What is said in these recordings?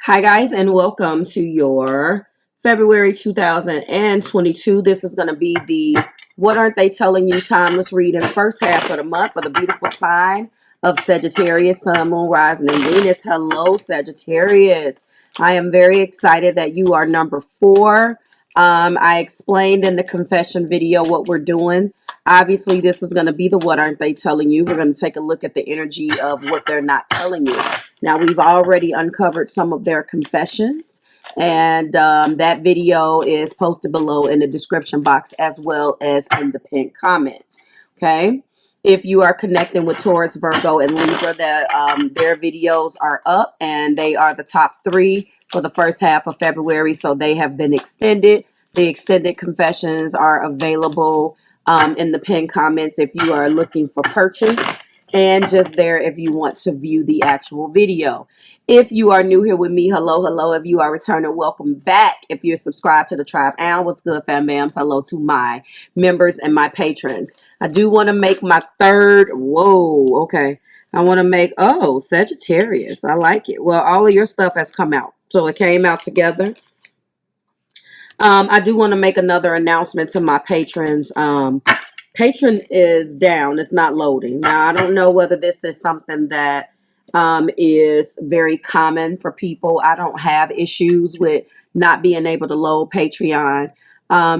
Hi guys, and welcome to your February 2022. This is going to be the What Aren't They Telling You Timeless reading first half of the month for the beautiful sign of Sagittarius, Sun, Moon, Rising, and Venus. Hello, Sagittarius. I am very excited that you are number 4. I explained in the confession video what we're doing. Obviously, this is going to be the What Aren't They Telling You. We're going to take a look at the energy of what they're not telling you. Now, we've already uncovered some of their confessions, and that video is posted below in the description box as well as in the pinned comments. Okay. If you are connecting with Taurus, Virgo, and Libra, their videos are up, and they are the top 3 for the first half of February, so they have been extended. The extended confessions are available in the pinned comments if you are looking for purchase, and just there if you want to view the actual video. If you are new here with me, hello. If you are returning, welcome back. If you're subscribed to the tribe, and what's good, fam bams? Hello to my members and my patrons. I do want to make my third. Whoa, okay. I want to make, Sagittarius. I like it. Well, all of your stuff has come out, so it came out together. I do want to make another announcement to my patrons. Patron is down. It's not loading. Now, I don't know whether this is something that is very common for people. I don't have issues with not being able to load Patreon.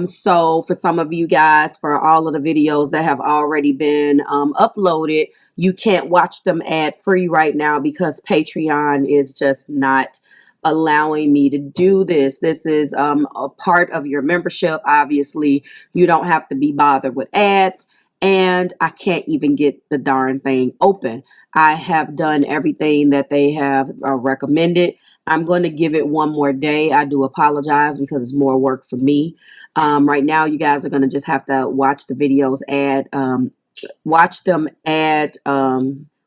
So for some of you guys, for all of the videos that have already been uploaded, you can't watch them ad-free right now because Patreon is just not allowing me to do this. This is a part of your membership. Obviously, you don't have to be bothered with ads, and I can't even get the darn thing open. I have done everything that they have recommended. I'm going to give it one more day. I do apologize because it's more work for me. Right now, you guys are going to just have to watch the videos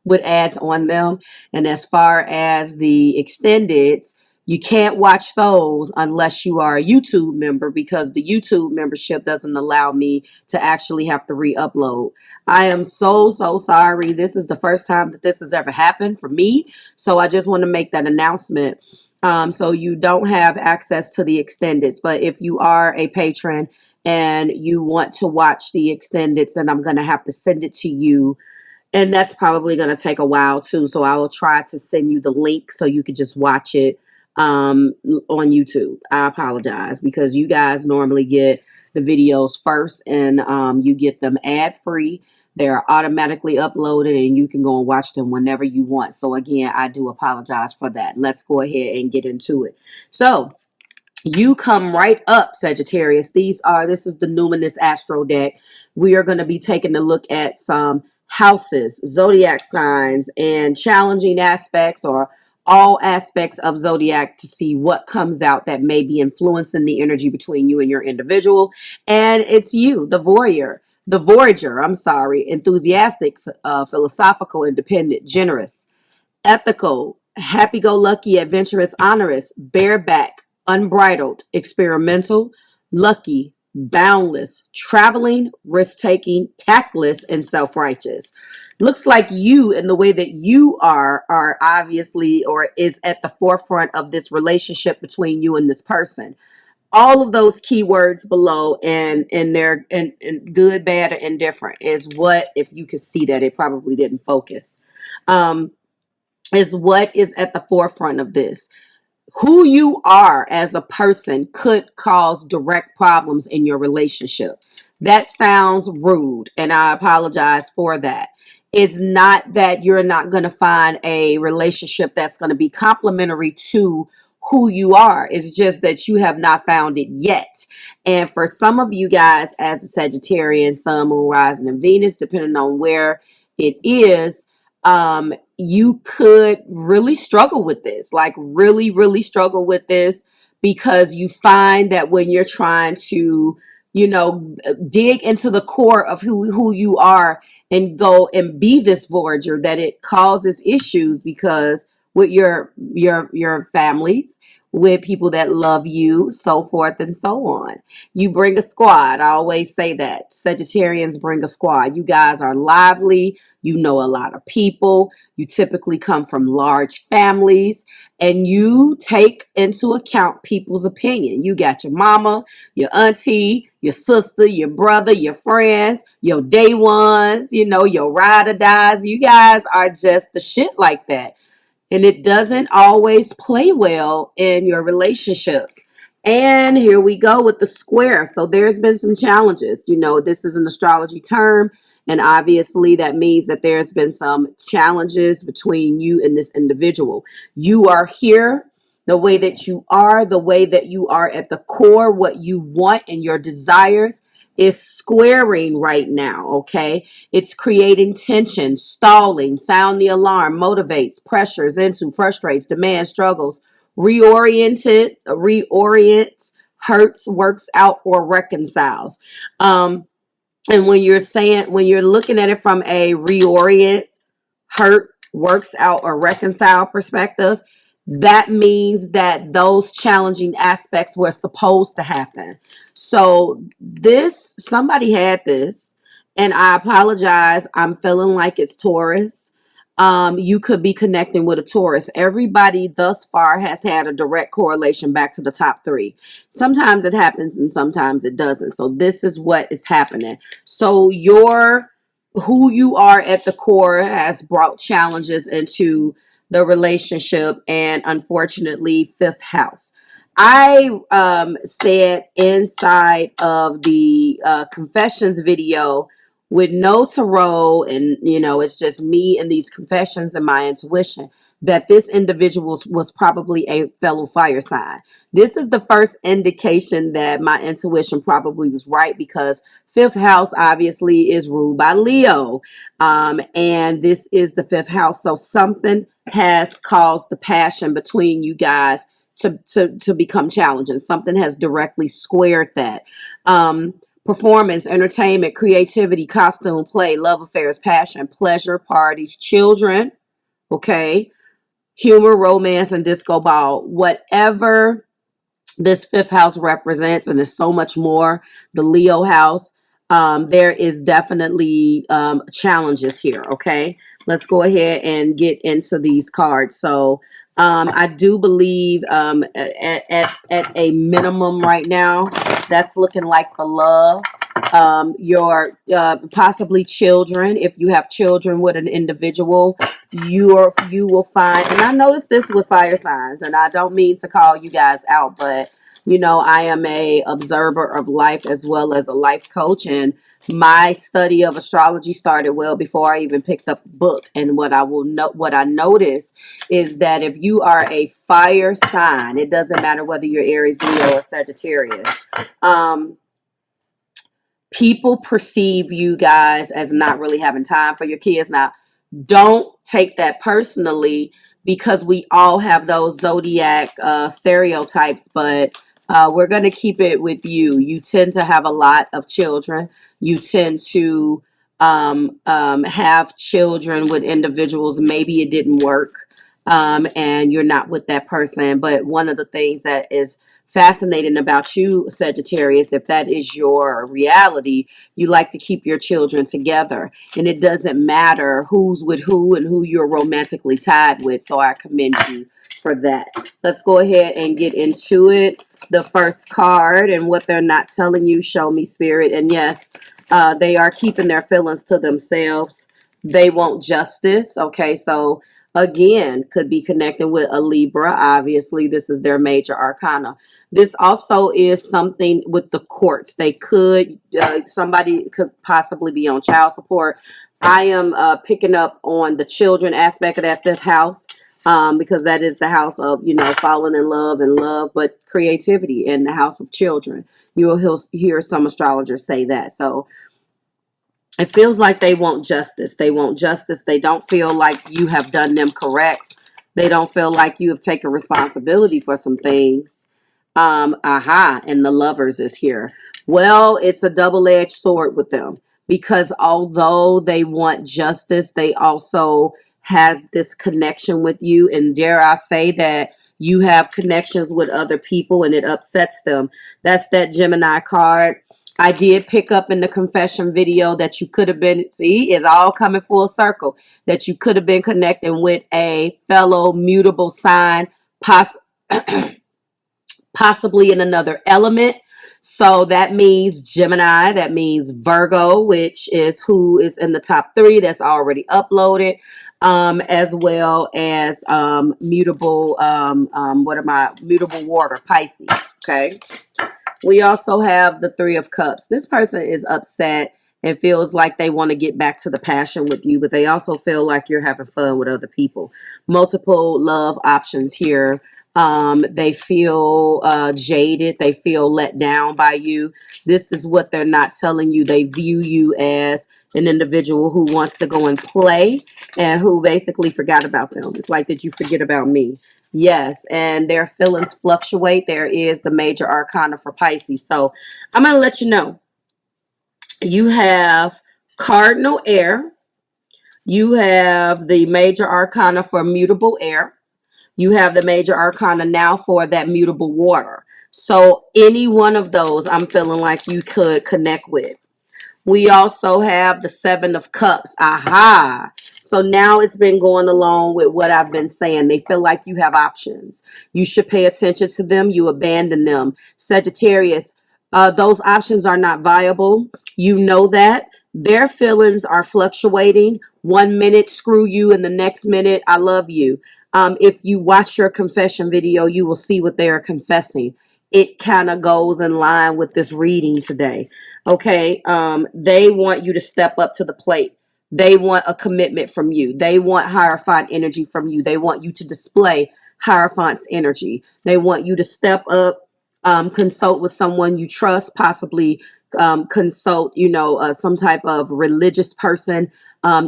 with ads on them. And as far as the extendeds, you can't watch those unless you are a YouTube member, because the YouTube membership doesn't allow me to actually have to re-upload. I am so sorry. This is the first time that this has ever happened for me. So I just want to make that announcement. So you don't have access to the extendeds. But if you are a patron and you want to watch the extendeds, then I'm going to have to send it to you. And that's probably going to take a while too. So I will try to send you the link so you could just watch it on YouTube. I apologize because you guys normally get the videos first, and you get them ad-free. They're automatically uploaded and you can go and watch them whenever you want. So again, I do apologize for that. Let's go ahead and get into it. So you come right up, Sagittarius. This is the Numinous Astro deck. We are going to be taking a look at some houses, zodiac signs, and challenging aspects or all aspects of zodiac to see what comes out that may be influencing the energy between you and your individual. And it's you, the voyager, enthusiastic, philosophical, independent, generous, ethical, happy-go-lucky, adventurous, honorous, bareback, unbridled, experimental, lucky, boundless, traveling, risk-taking, tactless, and self-righteous. Looks like you, and the way that you are obviously, or is at the forefront of this relationship between you and this person. All of those keywords below, and they're in good, bad, or indifferent is what, if you could see that, it probably didn't focus. Is what is at the forefront of this. Who you are as a person could cause direct problems in your relationship. That sounds rude, and I apologize for that. It's not that you're not going to find a relationship that's going to be complementary to who you are. It's just that you have not found it yet. And for some of you guys, as a Sagittarian, Sun, Moon, Rising, and Venus, depending on where it is, you could really struggle with this, like really struggle with this, because you find that when you're trying to, dig into the core of who you are and go and be this voyager, that it causes issues because, with your families, with people that love you, so forth and so on. You bring a squad. I always say that. Sagittarians bring a squad. You guys are lively. You know a lot of people. You typically come from large families, and you take into account people's opinion. You got your mama, your auntie, your sister, your brother, your friends, your day ones, your ride or dies. You guys are just the shit like that. And it doesn't always play well in your relationships. And here we go with the square. So there's been some challenges. This is an astrology term. And obviously that means that there's been some challenges between you and this individual. You are here the way that you are, at the core, what you want and your desires is squaring right now, okay? It's creating tension, stalling, sound the alarm, motivates, pressures into, frustrates, demands, struggles, reorients, hurts, works out, or reconciles. And when you're looking at it from a reorient, hurt, works out, or reconcile perspective, that means that those challenging aspects were supposed to happen. So somebody had this, and I apologize. I'm feeling like it's Taurus. You could be connecting with a Taurus. Everybody thus far has had a direct correlation back to the top three. Sometimes it happens and sometimes it doesn't. So this is what is happening. So who you are at the core has brought challenges into the relationship, and unfortunately, fifth house. I said inside of the confessions video with no tarot, and it's just me and these confessions and my intuition, that this individual was probably a fellow fire sign. This is the first indication that my intuition probably was right, because fifth house obviously is ruled by Leo. And this is the fifth house. So something has caused the passion between you guys to become challenging. Something has directly squared that. Performance, entertainment, creativity, costume, play, love affairs, passion, pleasure, parties, children, okay, humor, romance, and disco ball. Whatever this fifth house represents, and there's so much more, the Leo house, there is definitely challenges here, okay? Let's go ahead and get into these cards. So I do believe at a minimum right now, that's looking like the love. Your possibly children, if you have children with an individual, you will find, and I noticed this with fire signs, and I don't mean to call you guys out, but I am a observer of life as well as a life coach, and my study of astrology started well before I even picked up the book. And what I notice is that if you are a fire sign, it doesn't matter whether you're Aries, Leo, or Sagittarius, people perceive you guys as not really having time for your kids. Now, don't take that personally, because we all have those zodiac stereotypes, but we're going to keep it with you. You tend to have a lot of children. You tend to have children with individuals. Maybe it didn't work, and you're not with that person. But one of the things that is fascinating about you, Sagittarius, if that is your reality, you like to keep your children together, and it doesn't matter who's with who and who you're romantically tied with. So I commend you for that. Let's go ahead and get into it. The first card, and what they're not telling you, show me, Spirit. And yes, they are keeping their feelings to themselves. They want justice. Okay, so again, could be connecting with a Libra. Obviously, this is their major arcana. This also is something with the courts. They could, somebody could possibly be on child support. I am picking up on the children aspect of that fifth house, because that is the house of, falling in love and love, but creativity in the house of children. You'll hear some astrologers say that. So it feels like they want justice. They want justice. They don't feel like you have done them correct. They don't feel like you have taken responsibility for some things. And the lovers is here. Well, it's a double-edged sword with them, because although they want justice, they also have this connection with you, and dare I say that you have connections with other people and it upsets them. That's that Gemini card. I did pick up in the confession video that you could have been, see, it's all coming full circle, that you could have been connecting with a fellow mutable sign, possibly in another element. So that means Gemini, that means Virgo, which is who is in the top 3 that's already uploaded, as well as mutable, mutable water, Pisces. Okay. We also have the 3 of Cups. This person is upset and feels like they want to get back to the passion with you, but they also feel like you're having fun with other people. Multiple love options here. They feel jaded. They feel let down by you. This is what they're not telling you. They view you as an individual who wants to go and play and who basically forgot about them. It's like, did you forget about me? Yes, and their feelings fluctuate. There is the major arcana for Pisces. So I'm going to let you know. You have cardinal air. You have the major arcana for mutable air. You have the major arcana now for that mutable water. So any one of those I'm feeling like you could connect with. We also have the 7 of Cups. Aha. So now it's been going along with what I've been saying. They feel like you have options. You should pay attention to them. You abandon them. Sagittarius, those options are not viable. You know that. Their feelings are fluctuating. 1 minute, screw you, and the next minute, I love you. If you watch your confession video, you will see what they are confessing. It kind of goes in line with this reading today. Okay. They want you to step up to the plate. They want a commitment from you. They want Hierophant energy from you. They want you to display Hierophant's energy. They want you to step up, consult with someone you trust, possibly consult, some type of religious person,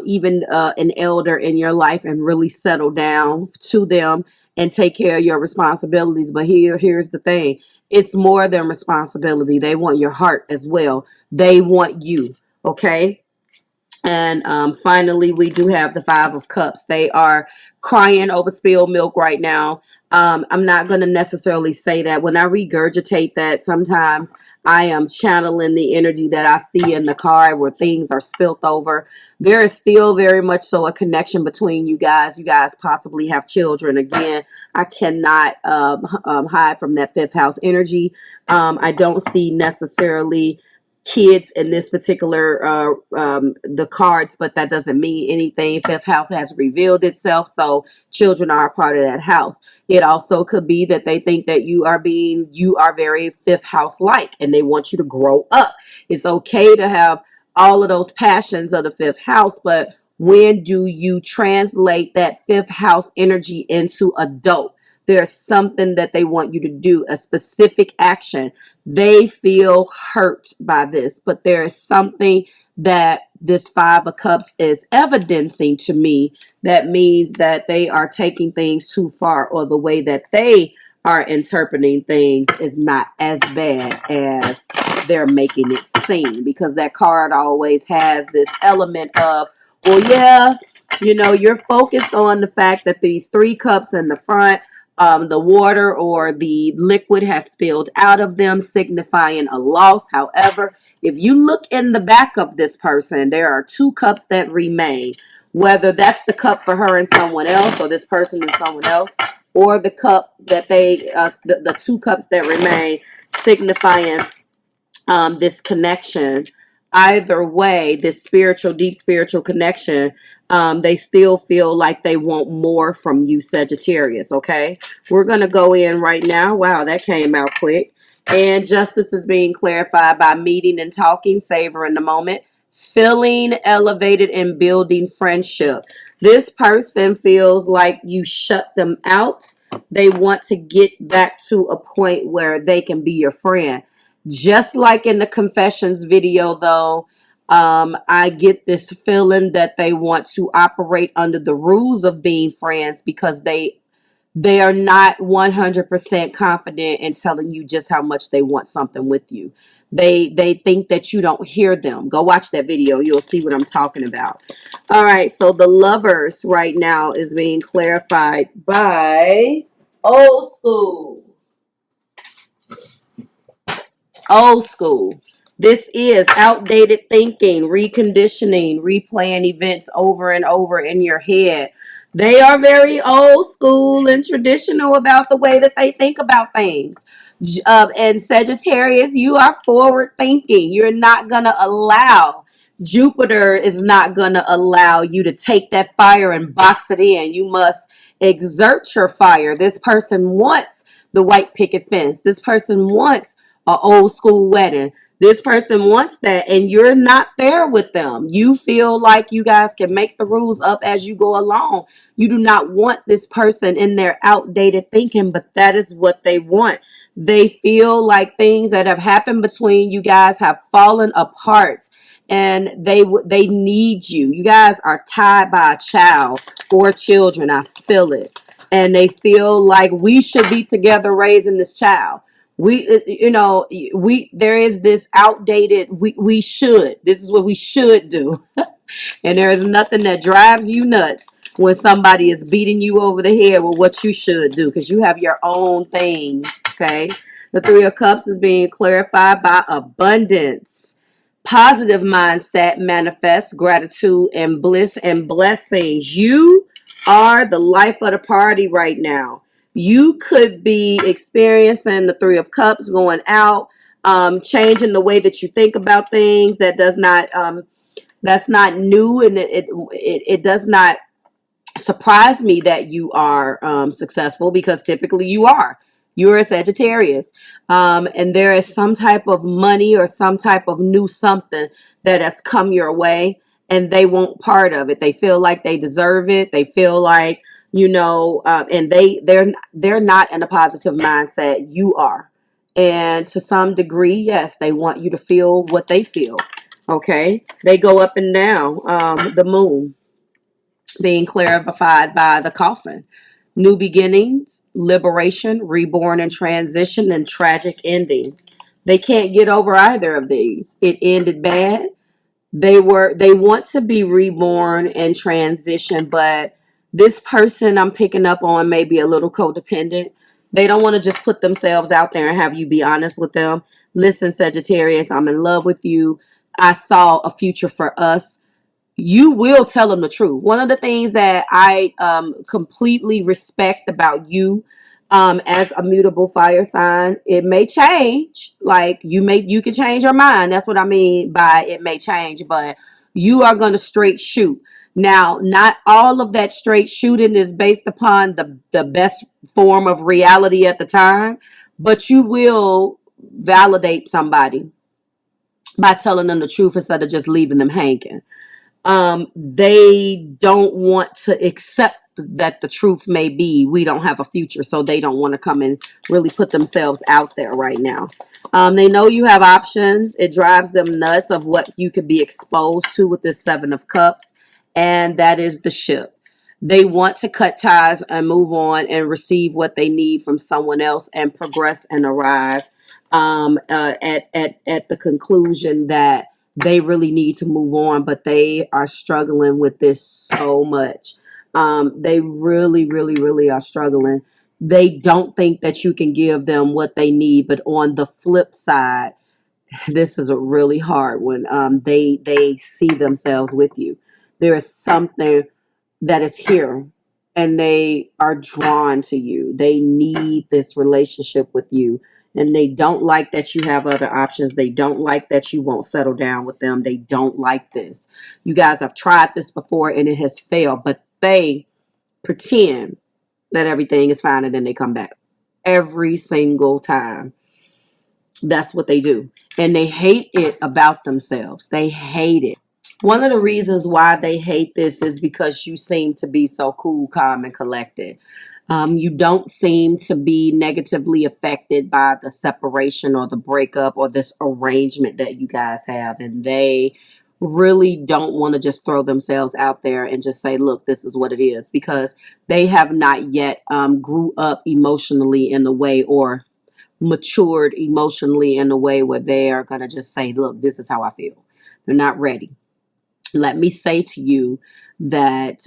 even an elder in your life, and really settle down to them and take care of your responsibilities. But here's the thing. It's more than responsibility. They want your heart as well. They want you. Okay. And finally, we do have the 5 of Cups. They are crying over spilled milk right now. I'm not going to necessarily say that. When I regurgitate that, sometimes I am channeling the energy that I see in the card where things are spilt over. There is still very much so a connection between you guys. You guys possibly have children. Again, I cannot hide from that 5th house energy. I don't see necessarily kids in this particular the cards, but that doesn't mean anything. 5th house has revealed itself, so children are a part of that house. It also could be that they think that you are very 5th house like, and they want you to grow up. It's okay to have all of those passions of the 5th house, but when do you translate that 5th house energy into adult? There's something that they want you to do, a specific action. They feel hurt by this, but there is something that this 5 of Cups is evidencing to me that means that they are taking things too far, or the way that they are interpreting things is not as bad as they're making it seem, because that card always has this element of, well, yeah, you're focused on the fact that these 3 cups in the front, the water or the liquid has spilled out of them, signifying a loss. However, if you look in the back of this person, there are 2 cups that remain. Whether that's the cup for her and someone else, or this person and someone else, or the cup that the 2 cups that remain, signifying this connection. Either way, this deep spiritual connection, they still feel like they want more from you, Sagittarius. Okay, we're going to go in right now. Wow, that came out quick. And justice is being clarified by meeting and talking, savoring the moment, feeling elevated, and building friendship. This person feels like you shut them out. They want to get back to a point where they can be your friend. Just like in the confessions video, though, I get this feeling that they want to operate under the rules of being friends, because they They are not 100% confident in telling you just how much they want something with you. They think that you don't hear them. Go watch that video. You'll see what I'm talking about. All right, so the lovers right now is being clarified by old school. Old school. This is outdated thinking, reconditioning, replaying events over and over in your head. They are very old school and traditional about the way that they think about things. And Sagittarius, you are forward thinking. You're not going to allow, Jupiter is not going to allow you to take that fire and box it in. You must exert your fire. This person wants the white picket fence. This person wants a old school wedding. This person wants that, and you're not there with them. You feel like you guys can make the rules up as you go along. You do not want this person in their outdated thinking, but that is what they want. They feel like things that have happened between you guys have fallen apart, and they need you. You guys are tied by a child or children. I feel it, and they feel like we should be together raising this child. There is this outdated, we should, this is what we should do. And there is nothing that drives you nuts when somebody is beating you over the head with what you should do, because you have your own things. Okay, the Three of Cups is being clarified by abundance. Positive mindset manifests gratitude and bliss and blessings. You are the life of the party right now. You could be experiencing the Three of Cups going out, changing the way that you think about things. That's not new, and it does not surprise me that you are successful, because typically you are. You're a Sagittarius, and there is some type of money or some type of new something that has come your way, and they want part of it. They feel like they deserve it. They feel like, and they're not in a positive mindset. You are, and to some degree, yes, they want you to feel what they feel. Okay, they go up and down. The moon being clarified by the coffin. New beginnings, liberation, reborn and transition, and tragic endings. They can't get over either of these. It ended bad. They want to be reborn and transition, but this person I'm picking up on may be a little codependent. They don't want to just put themselves out there and have you be honest with them. Listen, Sagittarius, I'm in love with you. I saw a future for us. You will tell them the truth. One of the things that I completely respect about you, as a mutable fire sign, it may change. Like you can change your mind. That's what I mean by it may change, but you are going to straight shoot. Now, not all of that straight shooting is based upon the best form of reality at the time, but you will validate somebody by telling them the truth instead of just leaving them hanging. They don't want to accept that the truth may be we don't have a future, so they don't want to come and really put themselves out there right now. They know you have options. It drives them nuts of what you could be exposed to with this Seven of Cups, and that is the ship. They want to cut ties and move on and receive what they need from someone else and progress and arrive at the conclusion that they really need to move on, but they are struggling with this so much. They really, really, really are struggling. They don't think that you can give them what they need, but on the flip side, this is a really hard one. They see themselves with you. There is something that is here, and they are drawn to you. They need this relationship with you. And they don't like that you have other options. They don't like that you won't settle down with them. They don't like this. You guys have tried this before and it has failed, but they pretend that everything is fine and then they come back every single time. That's what they do. And they hate it about themselves. They hate it. One of the reasons why they hate this is because you seem to be so cool, calm, and collected. You don't seem to be negatively affected by the separation or the breakup or this arrangement that you guys have. And they really don't want to just throw themselves out there and just say, look, this is what it is, because they have not yet grew up emotionally in the way, or matured emotionally in a way where they are going to just say, look, this is how I feel. They're not ready. Let me say to you that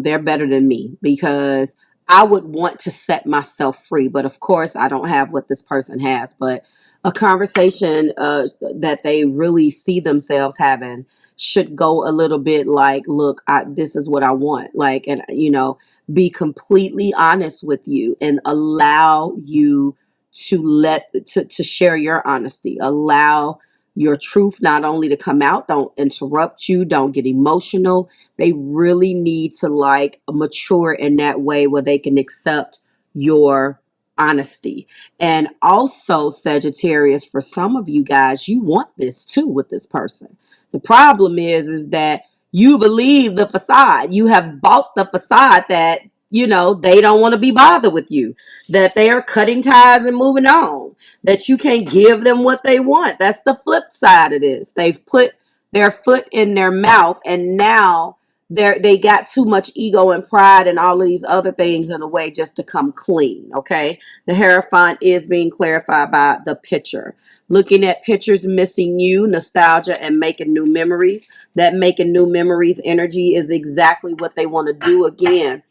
they're better than me, because I would want to set myself free. But of course, I don't have what this person has. But a conversation that they really see themselves having should go a little bit like, look, this is what I want. Like, and, you know, be completely honest with you and allow you to share your honesty. Allow your truth not only to come out. Don't interrupt you. Don't get emotional. They really need to like mature in that way where they can accept your honesty. And also, Sagittarius, for some of you guys, you want this too with this person. The problem is that you believe the facade. You have bought the facade that, you know, they don't want to be bothered with you, that they are cutting ties and moving on, that you can't give them what they want. That's the flip side of this. They've put their foot in their mouth, and now they got too much ego and pride and all of these other things in a way just to come clean. Okay. The Hierophant is being clarified by the picture. Looking at pictures missing you, nostalgia, and making new memories. That making new memories energy is exactly what they want to do again.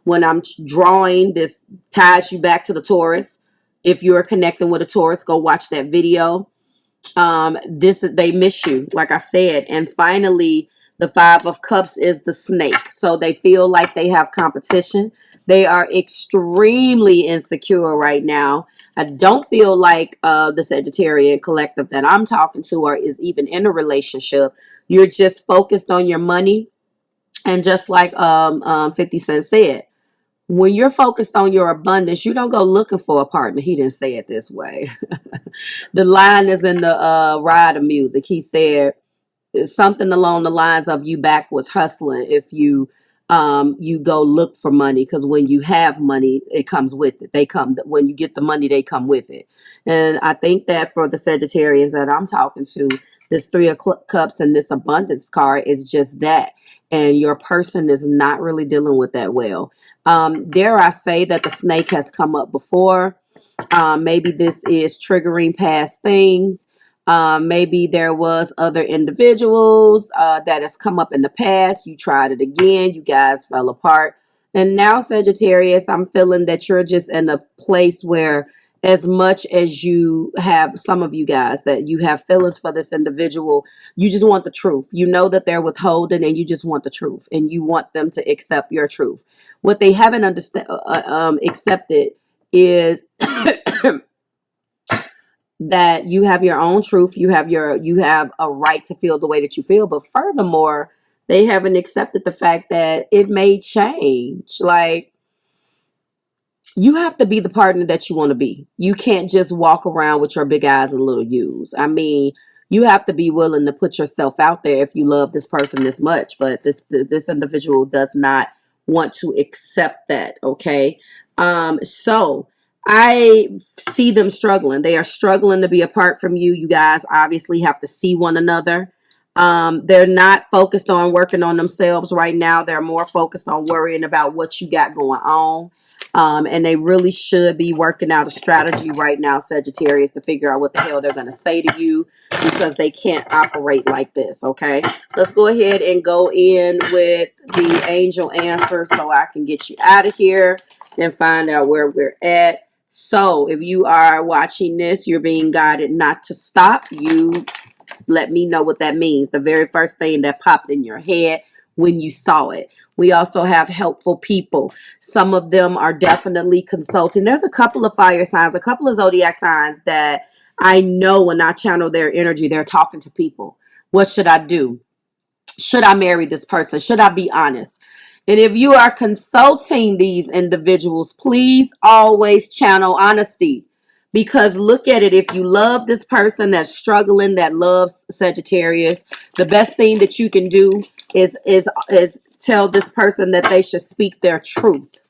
When I'm drawing, this ties you back to the Taurus. If you're connecting with a Taurus, go watch that video. They miss you, like I said. And finally, the Five of Cups is the snake. So they feel like they have competition. They are extremely insecure right now. I don't feel like the Sagittarian collective that I'm talking to is even in a relationship. You're just focused on your money. And just like 50 Cent said, when you're focused on your abundance, you don't go looking for a partner. He didn't say it this way. The line is in the Rider music. He said something along the lines of, you backwards hustling if you go look for money, because when you have money, it comes with it. When you get the money, they come with it. And I think that for the Sagittarians that I'm talking to, this Three of Cups and this abundance card is just that. And your person is not really dealing with that well. Dare I say that the snake has come up before. Maybe this is triggering past things. Maybe there was other individuals that has come up in the past. You tried it again. You guys fell apart. And now, Sagittarius, I'm feeling that you're just in a place where, as much as you have, some of you guys, that you have feelings for this individual, you just want the truth. You know that they're withholding, and you just want the truth, and you want them to accept your truth. What they haven't accepted is that you have your own truth. You have a right to feel the way that you feel. But furthermore, they haven't accepted the fact that it may change. Like, you have to be the partner that you want to be. You can't just walk around with your big eyes and little U's. I mean, you have to be willing to put yourself out there if you love this person this much. But this individual does not want to accept that. Okay. So I see them struggling. They are struggling to be apart from you. You guys obviously have to see one another. They're not focused on working on themselves right now. They're more focused on worrying about what you got going on. And they really should be working out a strategy right now, Sagittarius, to figure out what the hell they're going to say to you, because they can't operate like this. Okay, let's go ahead and go in with the angel answer so I can get you out of here and find out where we're at. So if you are watching this, you're being guided not to stop. You let me know what that means. The very first thing that popped in your head when you saw it. We also have helpful people. Some of them are definitely consulting. There's a couple of fire signs, a couple of zodiac signs that I know when I channel their energy, they're talking to people. What should I do? Should I marry this person? Should I be honest? And if you are consulting these individuals, please always channel honesty. Because look at it, if you love this person that's struggling, that loves Sagittarius, the best thing that you can do is tell this person that they should speak their truth.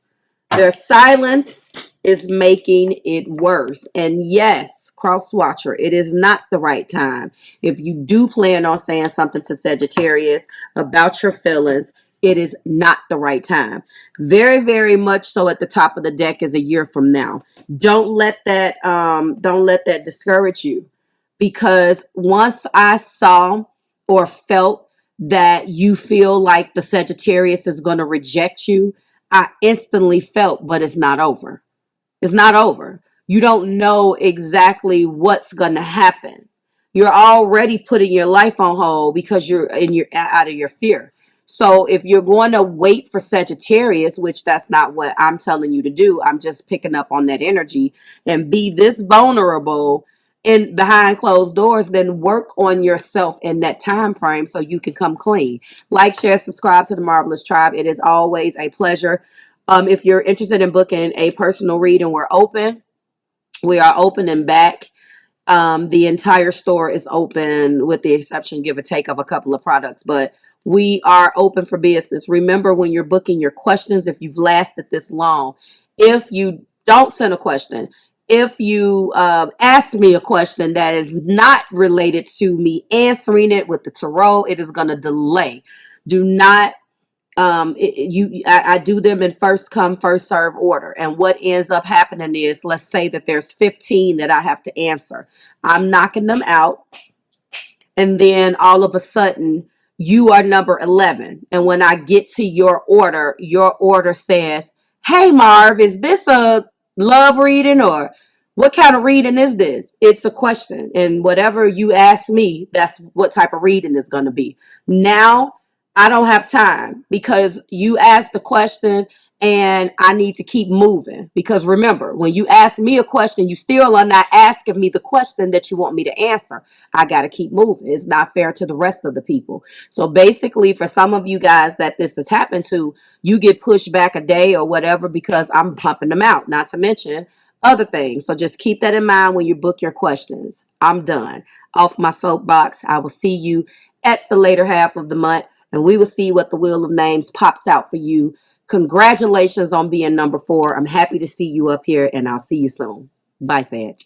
Their silence is making it worse. And yes, cross watcher, it is not the right time. If you do plan on saying something to Sagittarius about your feelings, it is not the right time. Very, very much so at the top of the deck is a year from now. Don't let that discourage you, because once I saw or felt that you feel like the Sagittarius is going to reject you, I instantly felt, but it's not over. It's not over. You don't know exactly what's going to happen. You're already putting your life on hold because you're out of your fear. So if you're going to wait for Sagittarius, which that's not what I'm telling you to do, I'm just picking up on that energy and be this vulnerable in behind closed doors, then work on yourself in that time frame so you can come clean. Like, share, subscribe to the Marvelous Tribe. It is always a pleasure. If you're interested in booking a personal reading, we're open. We are open and back. The entire store is open with the exception, give or take, of a couple of products, but we are open for business. Remember, when you're booking your questions, if you've lasted this long, if you don't send a question, if you ask me a question that is not related to me answering it with the tarot, it is going to delay. Do not I do them in first come first serve order, and what ends up happening is, let's say that there's 15 that I have to answer. I'm knocking them out, and then all of a sudden you are number 11, and when I get to your order says, hey Marv, is this a love reading, or what kind of reading is this? It's a question, and whatever you ask me, that's what type of reading is going to be. Now I don't have time because you asked the question and I need to keep moving. Because remember, when you ask me a question, you still are not asking me the question that you want me to answer. I got to keep moving. It's not fair to the rest of the people. So basically, for some of you guys that this has happened to, you get pushed back a day or whatever because I'm pumping them out, not to mention other things. So just keep that in mind when you book your questions. I'm done. Off my soapbox. I will see you at the later half of the month, and we will see what the Wheel of Names pops out for you. Congratulations on being number 4. I'm happy to see you up here, and I'll see you soon. Bye, Sag.